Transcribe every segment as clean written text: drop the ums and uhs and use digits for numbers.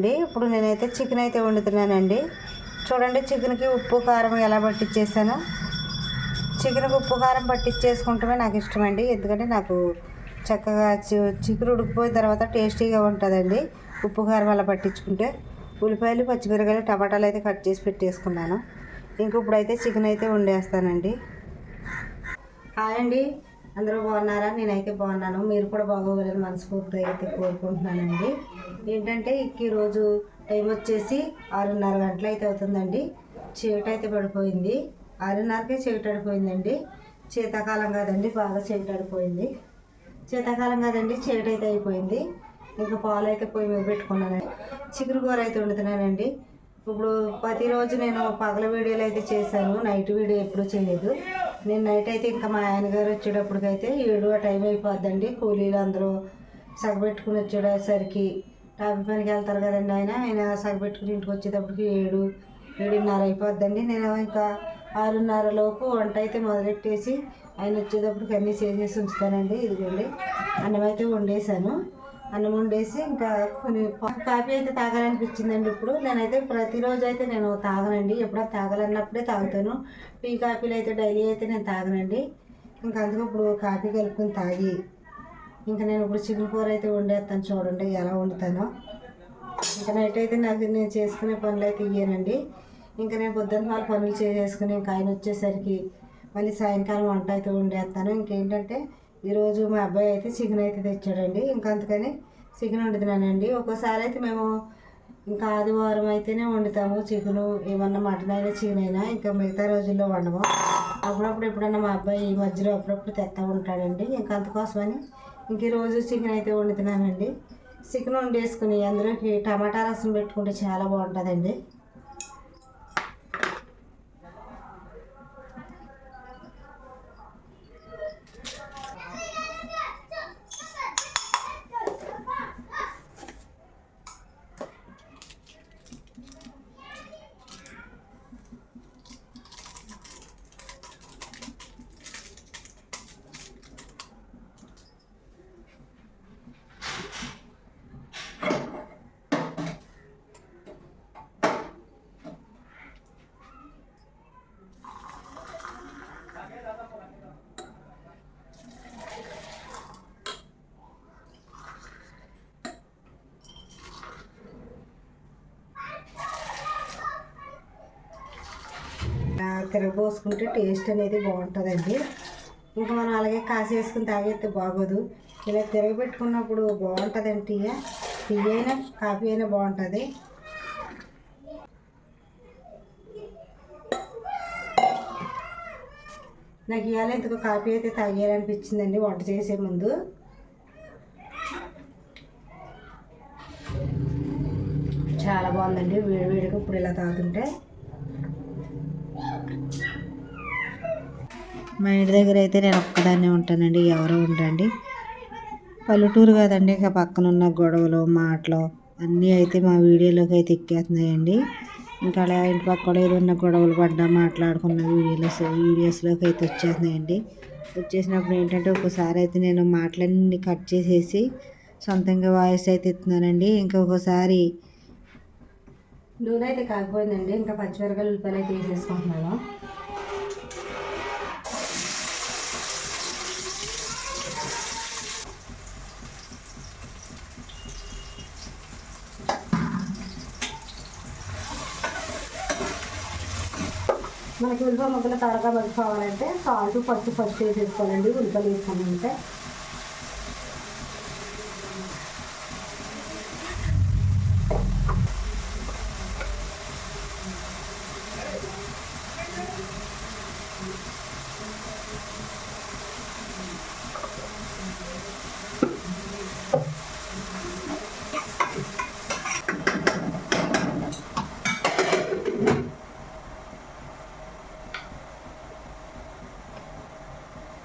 అండి. ఇప్పుడు నేనైతే చికెన్ అయితే వండుతున్నానండి. చూడండి చికెన్కి ఉప్పు కారం ఎలా పట్టించేసానో. చికెన్కి ఉప్పు కారం పట్టించేసుకుంటమే నాకు ఇష్టమండి. ఎందుకంటే నాకు చక్కగా చికెన్ ఉడికిపోయిన తర్వాత టేస్టీగా ఉంటుందండి ఉప్పు కారం అలా పట్టించుకుంటే. ఉల్లిపాయలు, పచ్చిమిరపకాయలు, టమాటాలు అయితే కట్ చేసి పెట్టేసుకున్నాను. ఇప్పుడైతే చికెన్ అయితే వండేస్తానండి. హాయ్ అండి, అందరూ బాగున్నారా? నేనైతే బాగున్నాను. మీరు కూడా బాగోవాలని మనస్ఫూర్తిగా అయితే కోరుకుంటున్నానండి. ఏంటంటే ఈరోజు టైం వచ్చేసి 6:30 గంటలు అయితే అవుతుందండి. చీకటి అయితే పడిపోయింది. 6:30కే చీకటి పడిపోయిందండి. శీతాకాలం కాదండి, బాగా చీకటి పడిపోయింది. శీతాకాలం కాదండి, చీకటి అయితే అయిపోయింది. ఇంకా పాలు అయితే పొయ్యి మీద పెట్టుకున్నానండి. చికెన్ కూర అయితే వండుతున్నానండి. ఇప్పుడు ప్రతిరోజు నేను పగల వీడియోలు అయితే చేశాను, నైట్ వీడియో ఎప్పుడూ చేయలేదు. నేను నైట్ అయితే ఇంకా మా ఆయన గారు వచ్చేటప్పటికైతే 7 ఆ టైం అయిపోద్దండి. కూలీలు అందరూ సగబెట్టుకుని వచ్చేసరికి టాపీ పనికి వెళ్తారు కదండి. ఆయన సగబెట్టుకుని ఇంటికి వచ్చేటప్పటికి 7-7:30 అయిపోద్దండి. నేను ఇంకా 6:30 లోపు వంట అయితే మొదలెట్టేసి ఆయన వచ్చేటప్పటికి అన్నీ చేసేసి ఉంచుతానండి. ఇదిగోండి అన్నం అయితే వండేసాను. అన్నం వండేసి ఇంకా కొన్ని కాఫీ అయితే తాగాలనిపించిందండి. ఇప్పుడు నేనైతే ప్రతిరోజు అయితే నేను తాగనండి, ఎప్పుడో తాగాలన్నప్పుడే తాగుతాను. టీ కాఫీలు అయితే డైలీ అయితే నేను తాగనండి. ఇంకా అందుకు ఇప్పుడు కాఫీ కలుపుకొని తాగి ఇంకా నేను ఇప్పుడు చికెన్ కూర అయితే వండేస్తాను. చూడండి ఎలా వండుతానో. ఇంకా నైట్ అయితే నేను చేసుకునే పనులు అయితే ఇయ్యానండి. ఇంకా నేను పొద్దున్న వాళ్ళు పనులు చేసేసుకుని ఇంకా ఆయన వచ్చేసరికి మళ్ళీ సాయంకాలం వంట అయితే వండేస్తాను. ఇంకేంటంటే ఈరోజు మా అబ్బాయి అయితే చికెన్ అయితే తెచ్చాడండి. ఇంకా అందుకని చికెన్ వండుతున్నానండి. ఒక్కోసారి అయితే మేము ఇంకా ఆదివారం అయితేనే వండుతాము చికెను, ఏమన్నా మటన్ అయినా చికెన్ అయినా. ఇంకా మిగతా రోజుల్లో వండము. అప్పుడప్పుడు ఎప్పుడన్నా మా అబ్బాయి ఈ మధ్యలో అప్పుడప్పుడు తెస్తా ఉంటాడండి. ఇంకా అందుకోసమని ఇంక ఈరోజు చికెన్ అయితే వండుతున్నానండి. చికెన్ వండేసుకుని అందులోకి టమాటా రసం పెట్టుకుంటే చాలా బాగుంటుందండి. తిరగబోసుకుంటే టేస్ట్ అనేది బాగుంటుందండి. ఇంకా మనం అలాగే కాసేసుకుని తాగేస్తే బాగోదు. ఇలా తిరగబెట్టుకున్నప్పుడు బాగుంటుందండి. టీ అయినా కాఫీ అయినా బాగుంటుంది. నాకు ఇవాళ ఇంతకు కాఫీ అయితే తాగేయాలనిపించిందండి వంట చేసే ముందు. చాలా బాగుందండి వేడివేడిగా ఇప్పుడు ఇలా తాగుతుంటే. మా ఇంటి దగ్గర అయితే నేను ఒక్కదాన్నే ఉంటానండి, ఎవరో ఉండండి. పల్లెటూరు కాదండి, ఇంకా పక్కన ఉన్న గొడవలు మాటలు అన్నీ అయితే మా వీడియోలోకి అయితే ఎక్కేస్తున్నాయండి. ఇంకా అలా ఇంటి పక్కన ఏదైనా గొడవలు పడ్డా మాట్లాడుకున్న వీడియోస్లోకి అయితే వచ్చేస్తున్నాయండి. వచ్చేసినప్పుడు ఏంటంటే ఒక్కోసారి అయితే నేను మాటలన్నీ కట్ చేసేసి సొంతంగా వాయిస్ అయితే ఇస్తున్నానండి. ఇంకొకసారి నూనె అయితే కాకపోయిందండి. ఇంకా పచ్చిమిరపకాయలు, ఉల్లిపాయలు అయితే వేసేసుకుంటున్నాను. మనకి ఉల్లిపాయ ముక్కలు త్వరగా మగ్గిపోవాలంటే సాల్ట్, పసుపు ఫస్ట్ వేసేసుకోవాలండి. ఉల్లిపాయలు వేసుకోవాలంటే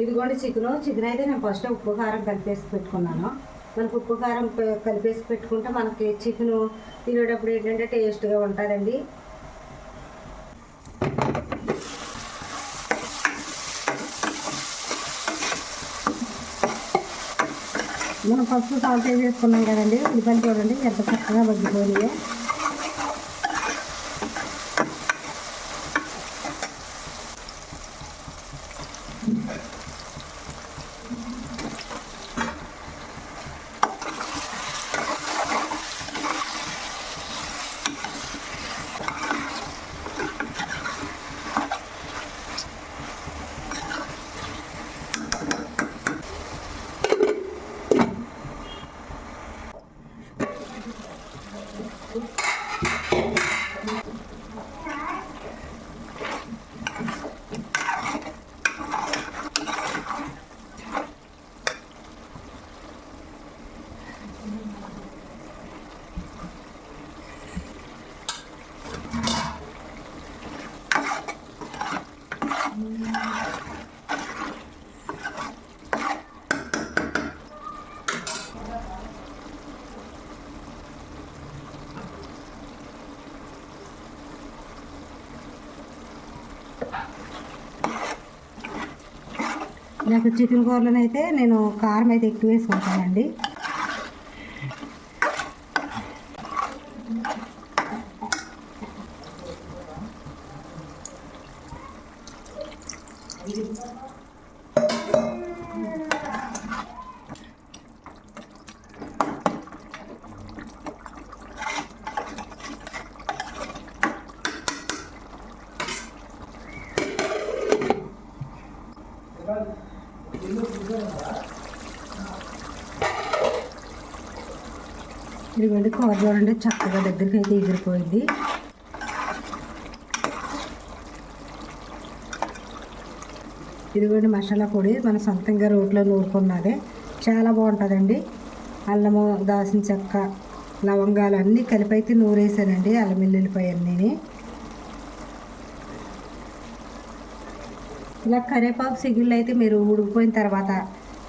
ఇదిగోండి చికెన్ అయితే నేను ఫస్ట్ ఉప్పు కారం కలిపేసి పెట్టుకున్నాను. మనకు ఉప్పు కారం కలిపేసి పెట్టుకుంటే మనకి చికెన్ తినేటప్పుడు ఏంటంటే టేస్ట్గా ఉంటుందండి. మనం పసుపు సాల్ట్ వేసుకున్నాం కదండి. ఉల్లిపాయలు చూడండి ఎంత చక్కగా మగ్గిపోయినాయో. నాకు చికెన్ కూరలోనైతే నేను కారం అయితే ఎక్కువ వేసుకుంటానండి. ఇదిగోండి కూర చూడండి చక్కగా దగ్గరికి అయితే ఎగిరిపోయింది. ఇదిగోండి మసాలా పొడి మన సొంతంగా రోట్లో నూరుకున్నదే, చాలా బాగుంటుందండి. అల్లము, దాల్చిన చెక్క, లవంగాలు అన్నీ కలిపి అయితే నూరేసానండి. అల్లం వెల్లుల్లిపాయ అన్నీ. ఇలా కరివేపాకు సిగిళ్ళు అయితే మీరు ఉడికిపోయిన తర్వాత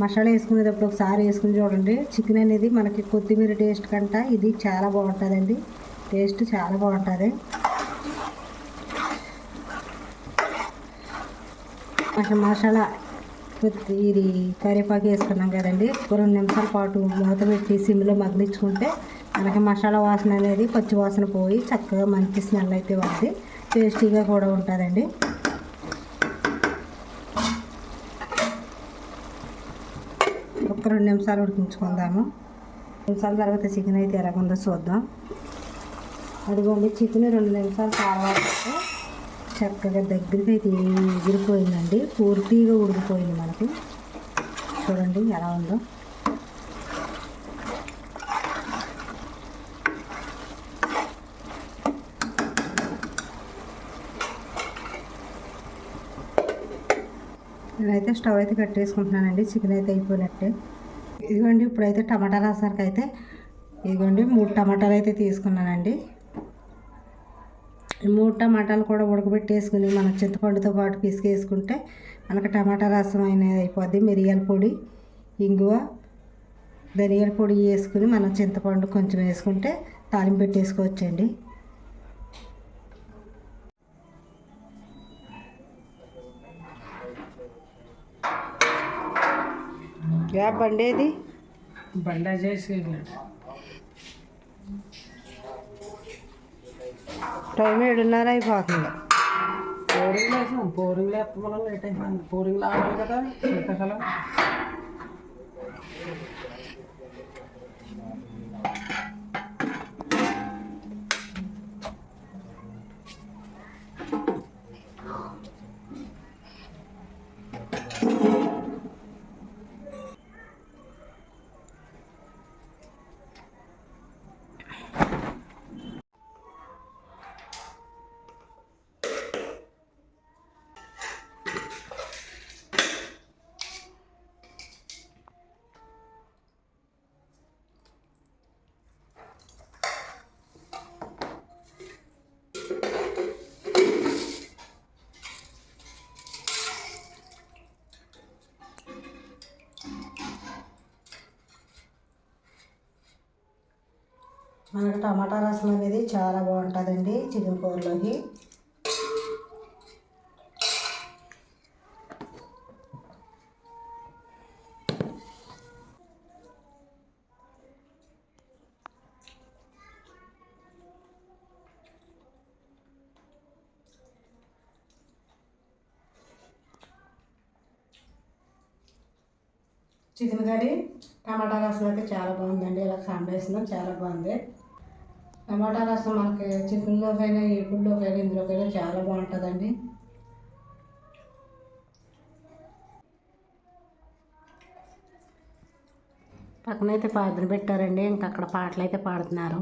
మసాలా వేసుకునేటప్పుడు ఒకసారి వేసుకుని చూడండి. చికెన్ అనేది మనకి కొత్తిమీర టేస్ట్ కంట ఇది చాలా బాగుంటుందండి. టేస్ట్ చాలా బాగుంటుంది. మసాలా ఇది కరివేపాకు వేసుకున్నాం కదండి. 2 నిమిషాల పాటు మూత పెట్టి సిమ్లో మగ్గించుకుంటే మనకి మసాలా వాసన అనేది పచ్చి వాసన పోయి చక్కగా మంచి స్మెల్ అయితే వస్తుంది. టేస్టీగా కూడా ఉంటుందండి. ఒక 2 నిమిషాలు ఉడికించుకుందాము. 2 నిమిషాల తర్వాత చికెన్ అయితే ఎలాగుందో చూద్దాం. అదిగోండి చికెన్ 2 నిమిషాల తర్వాత చక్కగా దగ్గరికి అయితే ఎగిరిపోయిందండి. పూర్తిగా ఉడికిపోయింది మనకి. చూడండి ఎలా ఉందో. నేనైతే స్టవ్ అయితే కట్టేసుకుంటున్నానండి. చికెన్ అయితే అయిపోయినట్టే. ఇదిగోండి ఇప్పుడైతే టమాటా రసానికి అయితే ఇదిగోండి 3 టమాటాలు అయితే తీసుకున్నానండి. 3 టమాటాలు కూడా ఉడకబెట్టేసుకుని మనం చింతపండుతో పాటు పిసికేసుకుంటే మనకు టమాటా రసం అనేది అయిపోద్ది. మిరియాల పొడి, ఇంగువ, ధనియాల పొడి వేసుకుని మనం చింతపండు కొంచెం వేసుకుంటే తాలింపు పెట్టేసుకోవచ్చండి. బండి ఏది? బండ చేసి టైం 7:30 అయిపోతుంది. పోరింగ్ వేసాం. పోరింగ్ లేకపోతే లేట్ అయిపోయింది. పోరింగ్ లాగాలి కదా శీతాకాలం. మనకు టమాటా రసం అనేది చాలా బాగుంటుందండి చికెన్ కూరలోకి. చికెన్ కర్రీ టమాటా రసం అయితే చాలా బాగుందండి. ఇలా కాంబినేషన్ చాలా బాగుంది. టమాటా రసం మనకి చికెన్లోకైనా ఎప్పుడులోకైనా ఇందులోకైనా చాలా బాగుంటుందండి. పక్కనైతే పాటలు పెట్టారండి. ఇంకా అక్కడ పాటలు అయితే పాడుతున్నారు.